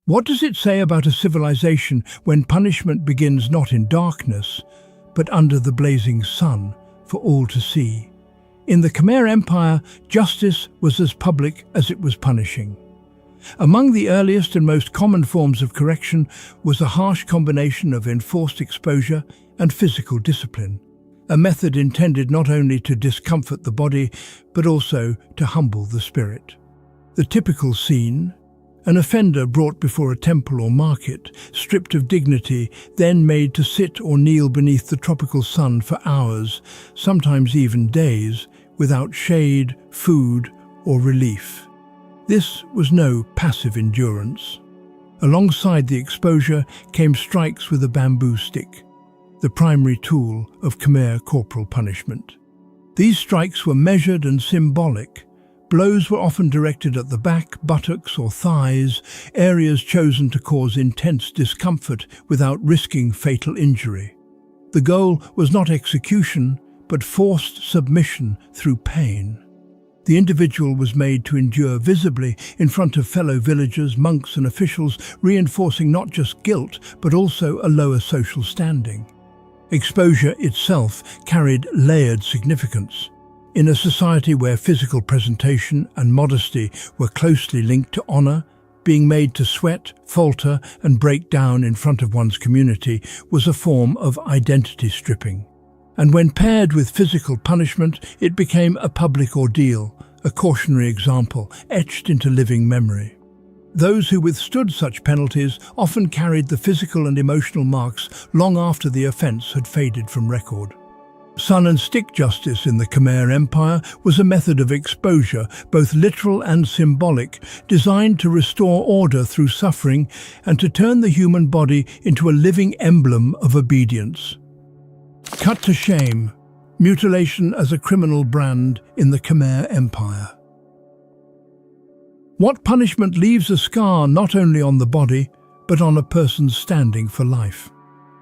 What does it say about a civilization when punishment begins not in darkness, but under the blazing sun for all to see? In the Khmer Empire, justice was as public as it was punishing. Among the earliest and most common forms of correction was a harsh combination of enforced exposure and physical discipline, a method intended not only to discomfort the body, but also to humble the spirit. The typical scene: an offender brought before a temple or market, stripped of dignity, then made to sit or kneel beneath the tropical sun for hours, sometimes even days, without shade, food, or relief. This was no passive endurance. Alongside the exposure came strikes with a bamboo stick, the primary tool of Khmer corporal punishment. These strikes were measured and symbolic. Blows were often directed at the back, buttocks, or thighs, areas chosen to cause intense discomfort without risking fatal injury. The goal was not execution, but forced submission through pain. The individual was made to endure visibly in front of fellow villagers, monks, and officials, reinforcing not just guilt, but also a lower social standing. Exposure itself carried layered significance. In a society where physical presentation and modesty were closely linked to honor, being made to sweat, falter, and break down in front of one's community was a form of identity stripping. And when paired with physical punishment, it became a public ordeal, a cautionary example etched into living memory. Those who withstood such penalties often carried the physical and emotional marks long after the offense had faded from record. Sun and stick justice in the Khmer Empire was a method of exposure, both literal and symbolic, designed to restore order through suffering and to turn the human body into a living emblem of obedience. Cut to shame: mutilation as a criminal brand in the Khmer Empire. What punishment leaves a scar not only on the body, but on a person's standing for life?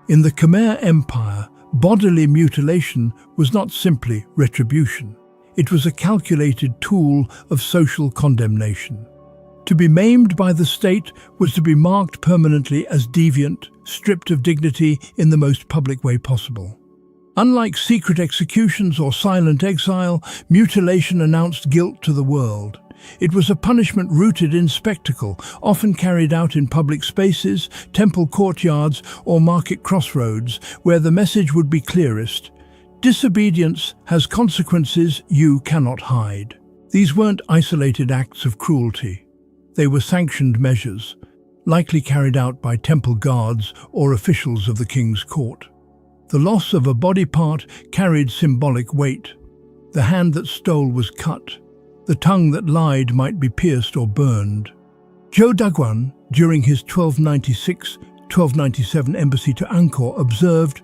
In the Khmer Empire, bodily mutilation was not simply retribution. It was a calculated tool of social condemnation. To be maimed by the state was to be marked permanently as deviant, stripped of dignity in the most public way possible. Unlike secret executions or silent exile, mutilation announced guilt to the world. It was a punishment rooted in spectacle, often carried out in public spaces, temple courtyards, or market crossroads, where the message would be clearest: disobedience has consequences you cannot hide. These weren't isolated acts of cruelty. They were sanctioned measures, likely carried out by temple guards or officials of the king's court. The loss of a body part carried symbolic weight. The hand that stole was cut. The tongue that lied might be pierced or burned. Zhou Daguan, during his 1296-1297 embassy to Angkor, observed,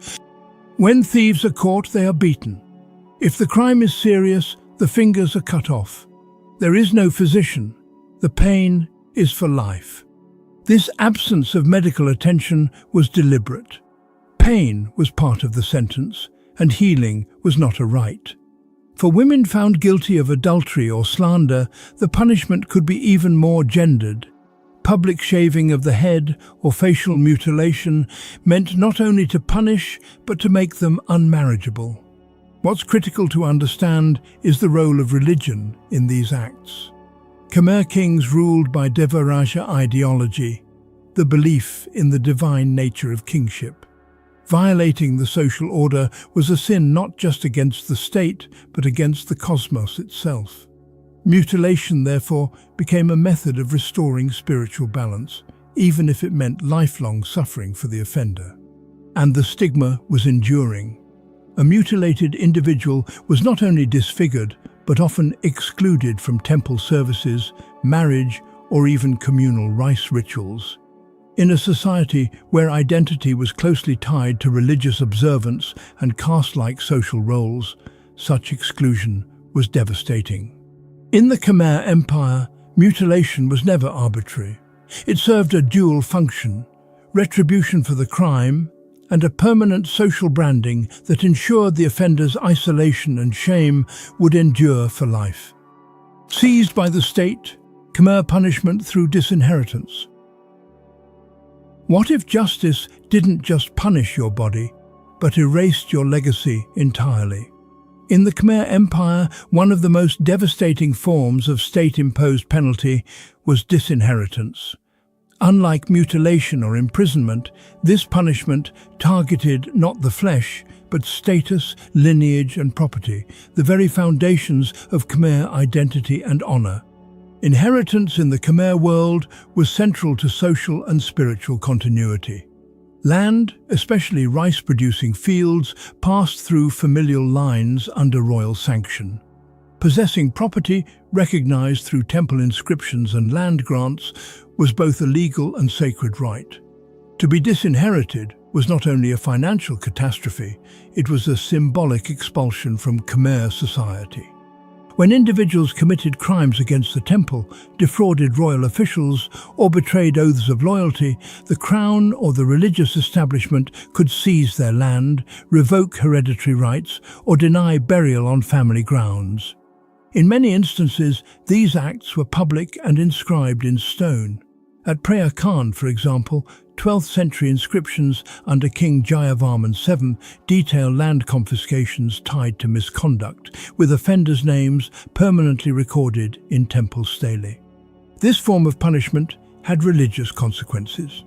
"When thieves are caught, they are beaten. If the crime is serious, the fingers are cut off. There is no physician. The pain is for life." This absence of medical attention was deliberate. Pain was part of the sentence, and healing was not a right. For women found guilty of adultery or slander, the punishment could be even more gendered. Public shaving of the head or facial mutilation meant not only to punish, but to make them unmarriageable. What's critical to understand is the role of religion in these acts. Khmer kings ruled by Devaraja ideology, the belief in the divine nature of kingship. Violating the social order was a sin not just against the state, but against the cosmos itself. Mutilation, therefore, became a method of restoring spiritual balance, even if it meant lifelong suffering for the offender. And the stigma was enduring. A mutilated individual was not only disfigured, but often excluded from temple services, marriage, or even communal rice rituals. In a society where identity was closely tied to religious observance and caste-like social roles, such exclusion was devastating. In the Khmer Empire, mutilation was never arbitrary. It served a dual function: retribution for the crime and a permanent social branding that ensured the offender's isolation and shame would endure for life. Seized by the state, Khmer punishment through disinheritance. What if justice didn't just punish your body, but erased your legacy entirely? In the Khmer Empire, one of the most devastating forms of state-imposed penalty was disinheritance. Unlike mutilation or imprisonment, this punishment targeted not the flesh, but status, lineage and property, the very foundations of Khmer identity and honor. Inheritance in the Khmer world was central to social and spiritual continuity. Land, especially rice-producing fields, passed through familial lines under royal sanction. Possessing property, recognized through temple inscriptions and land grants, was both a legal and sacred right. To be disinherited was not only a financial catastrophe, it was a symbolic expulsion from Khmer society. When individuals committed crimes against the temple, defrauded royal officials, or betrayed oaths of loyalty, the crown or the religious establishment could seize their land, revoke hereditary rights, or deny burial on family grounds. In many instances, these acts were public and inscribed in stone. At Preah Khan, for example, 12th century inscriptions under King Jayavarman VII detail land confiscations tied to misconduct, with offenders' names permanently recorded in temple stelae. This form of punishment had religious consequences.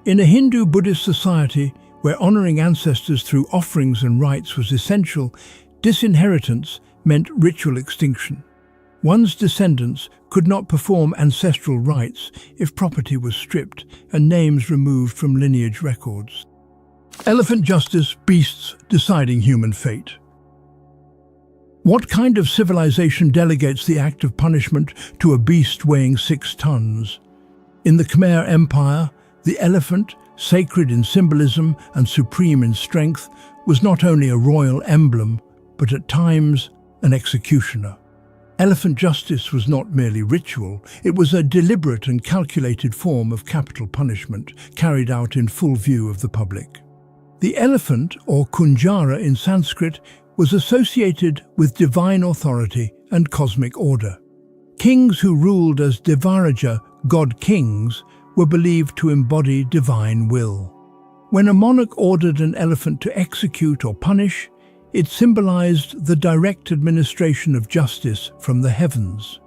In a Hindu-Buddhist society where honoring ancestors through offerings and rites was essential, disinheritance meant ritual extinction. One's descendants could not perform ancestral rites if property was stripped and names removed from lineage records. Elephant justice, beasts deciding human fate. What kind of civilization delegates the act of punishment to a beast weighing 6 tons? In the Khmer Empire, the elephant, sacred in symbolism and supreme in strength, was not only a royal emblem, but at times an executioner. Elephant justice was not merely ritual, it was a deliberate and calculated form of capital punishment, carried out in full view of the public. The elephant, or Kunjara in Sanskrit, was associated with divine authority and cosmic order. Kings who ruled as Devaraja, god-kings, were believed to embody divine will. When a monarch ordered an elephant to execute or punish, it symbolized the direct administration of justice from the heavens.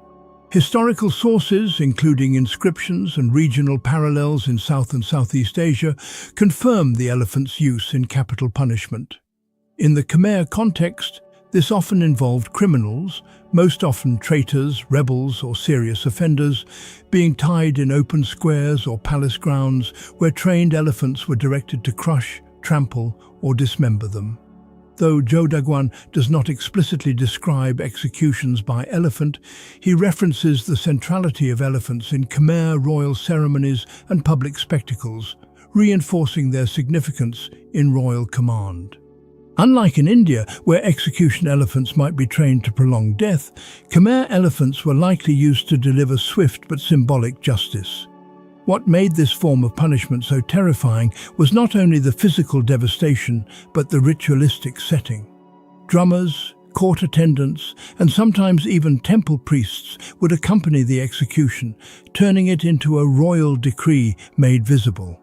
Historical sources, including inscriptions and regional parallels in South and Southeast Asia, confirm the elephant's use in capital punishment. In the Khmer context, this often involved criminals, most often traitors, rebels, or serious offenders, being tied in open squares or palace grounds where trained elephants were directed to crush, trample, or dismember them. Though Jodagwan does not explicitly describe executions by elephant, he references the centrality of elephants in Khmer royal ceremonies and public spectacles, reinforcing their significance in royal command. Unlike in India, where execution elephants might be trained to prolong death, Khmer elephants were likely used to deliver swift but symbolic justice. What made this form of punishment so terrifying was not only the physical devastation, but the ritualistic setting. Drummers, court attendants, and sometimes even temple priests would accompany the execution, turning it into a royal decree made visible.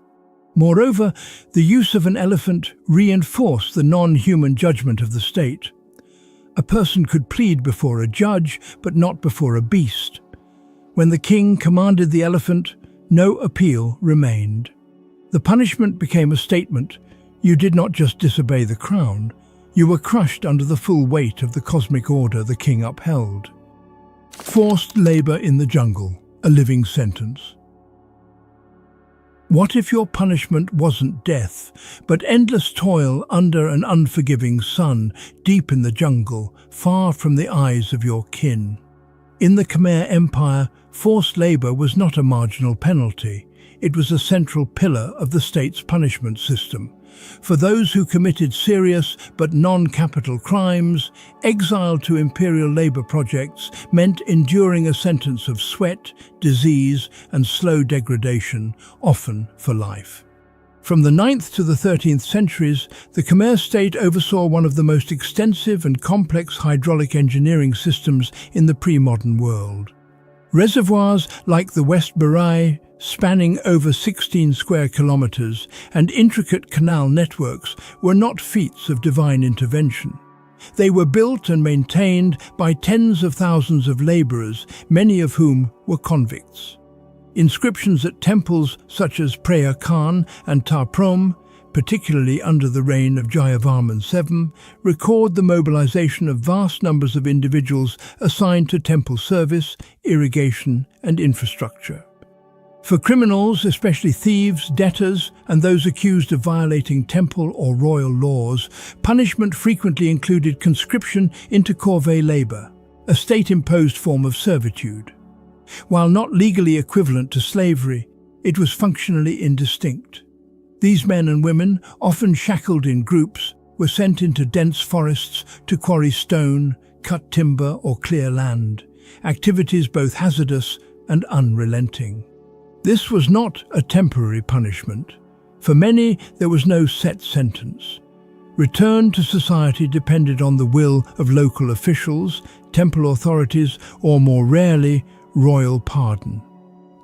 Moreover, the use of an elephant reinforced the non-human judgment of the state. A person could plead before a judge, but not before a beast. When the king commanded the elephant, no appeal remained. The punishment became a statement: you did not just disobey the crown, you were crushed under the full weight of the cosmic order the king upheld. Forced labor in the jungle, a living sentence. What if your punishment wasn't death, but endless toil under an unforgiving sun, deep in the jungle, far from the eyes of your kin? In the Khmer Empire, forced labor was not a marginal penalty. It was a central pillar of the state's punishment system. For those who committed serious but non-capital crimes, exile to imperial labor projects meant enduring a sentence of sweat, disease, and slow degradation, often for life. From the 9th to the 13th centuries, the Khmer state oversaw one of the most extensive and complex hydraulic engineering systems in the pre-modern world. Reservoirs like the West Barai, spanning over 16 square kilometers, and intricate canal networks were not feats of divine intervention. They were built and maintained by tens of thousands of laborers, many of whom were convicts. Inscriptions at temples such as Preah Khan and Ta Prohm, particularly under the reign of Jayavarman VII, record the mobilization of vast numbers of individuals assigned to temple service, irrigation, and infrastructure. For criminals, especially thieves, debtors, and those accused of violating temple or royal laws, punishment frequently included conscription into corvée labor, a state-imposed form of servitude. While not legally equivalent to slavery, it was functionally indistinct. These men and women, often shackled in groups, were sent into dense forests to quarry stone, cut timber, or clear land, activities both hazardous and unrelenting. This was not a temporary punishment. For many, there was no set sentence. Return to society depended on the will of local officials, temple authorities, or more rarely, royal pardon.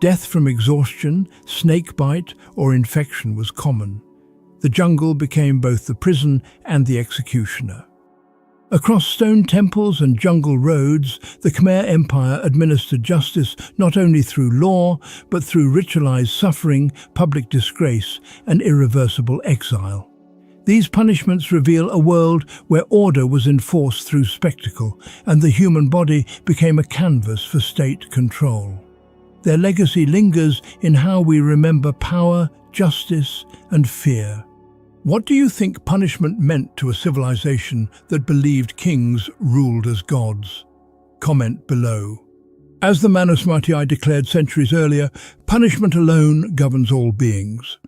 Death from exhaustion, snake bite, or infection was common. The jungle became both the prison and the executioner. Across stone temples and jungle roads, the Khmer Empire administered justice not only through law, but through ritualized suffering, public disgrace, and irreversible exile. These punishments reveal a world where order was enforced through spectacle, and the human body became a canvas for state control. Their legacy lingers in how we remember power, justice, and fear. What do you think punishment meant to a civilization that believed kings ruled as gods? Comment below. As the Manusmati declared centuries earlier, punishment alone governs all beings.